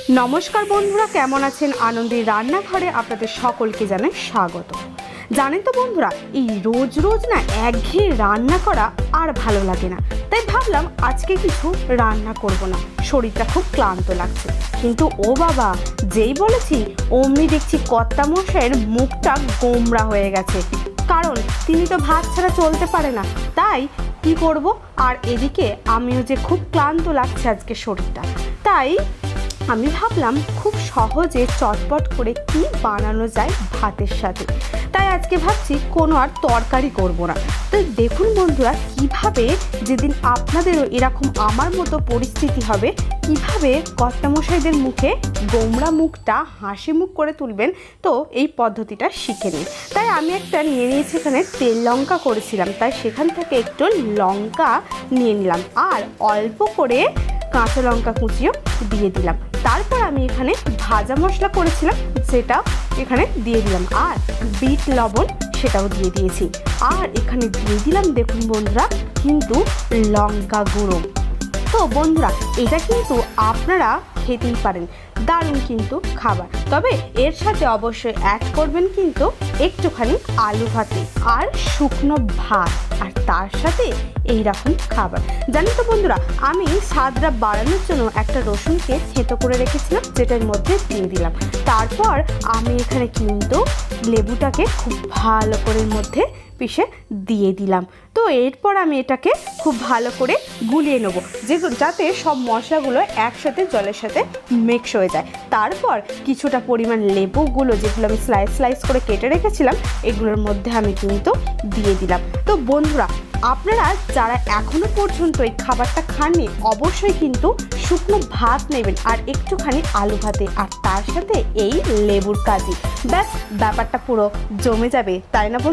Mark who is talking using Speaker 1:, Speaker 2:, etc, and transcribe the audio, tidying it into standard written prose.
Speaker 1: নমস্কার বন্ধুরা, কেমন আছেন? আনন্দের রান্নাঘরে আপনাদের সকলকে জানাই স্বাগত। জানেন তো বন্ধুরা, এই রোজ রোজ না একঘেয়ে রান্না করা আর ভালো লাগে না। তাই ভাবলাম আজকে কিছু রান্না করব না, শরীরটা খুব ক্লান্ত লাগছে। কিন্তু ও বাবা, যেই বলেছি অমনি দেখছি কর্তা মশাইয়ের মুখটা গোমড়া হয়ে গেছে। কারণ তিনি তো ভাত ছাড়া চলতে পারে না। তাই কি করব, আর এদিকে আমিও যে খুব ক্লান্ত লাগছে আজকে শরীরটা। তাই আমি ভাবলাম খুব সহজে চটপট করে কি বানানো যায় ভাতের সাথে। তাই আজকে ভাবছি কোনো আর তরকারি করব না। তো দেখুন বন্ধুরা, কিভাবে যেদিন আপনাদেরও এরকম আমার মতো পরিস্থিতি হবে, কিভাবে কর্তামশাইদের মুখে গোমড়া মুখটা হাসি মুখ করে তুলবেন, তো এই পদ্ধতিটা শিখে নিন। তাই আমি একটা নিয়ে নিয়েছি, এখানে তেল লঙ্কা করেছিলাম, তাই সেখান থেকে একটু লঙ্কা নিয়ে নিলাম আর অল্প করে কাঁচা লঙ্কা কুচিও দিয়ে দিলাম। তারপর আমি এখানে ভাজা মশলা করেছিলাম, সেটা এখানে দিয়ে দিলাম, আর বিট লবণ সেটাও দিয়ে দিয়েছি। আর এখানে দিয়ে দিলাম দেখুন বন্ধুরা, কিন্তু লঙ্কা গুঁড়ো। তো বন্ধুরা, এটা কিন্তু আপনারা খেতেই পারেন, দারুণ কিন্তু খাবার। তবে এর সাথে অবশ্যই অ্যাড করবেন কিন্তু একটুখানি আলু ভাতে আর শুকনো ভাত, আর তার সাথে এইরকম খাবার। জানেন তো বন্ধুরা, আমি স্বাদটা বাড়ানোর জন্য একটা রসুনকে থেঁতো করে রেখেছিলাম, যেটার মধ্যে দিয়ে দিলাম। তারপর আমি এখানে কিন্তু লেবুটাকে খুব ভালো করে মধ্যে পিষে দিয়ে দিলাম। তো এরপর আমি এটাকে খুব ভালো করে গুলিয়ে নেব, যাতে সব মশলাগুলো একসাথে জলের সাথে মিক্স হয়ে যায়। তারপর কিছুটা পরিমাণ লেবুগুলো, যেগুলো আমি স্লাইস করে কেটে রেখেছিলাম, এগুলোর মধ্যে আমি কিন্তু দিয়ে দিলাম। তো বন্ধুরা, আপনারা যারা এখনো পর্যন্ত এই খাবারটা খাননি, অবশ্যই কিন্তু শুকনো ভাত নেবেন আর একটুখানি আলু ভাতে, আর তার সাথে এই লেবুর কাজি। ব্যাস, ব্যাপারটা পুরো জমে যাবে, তাই না বন্ধু?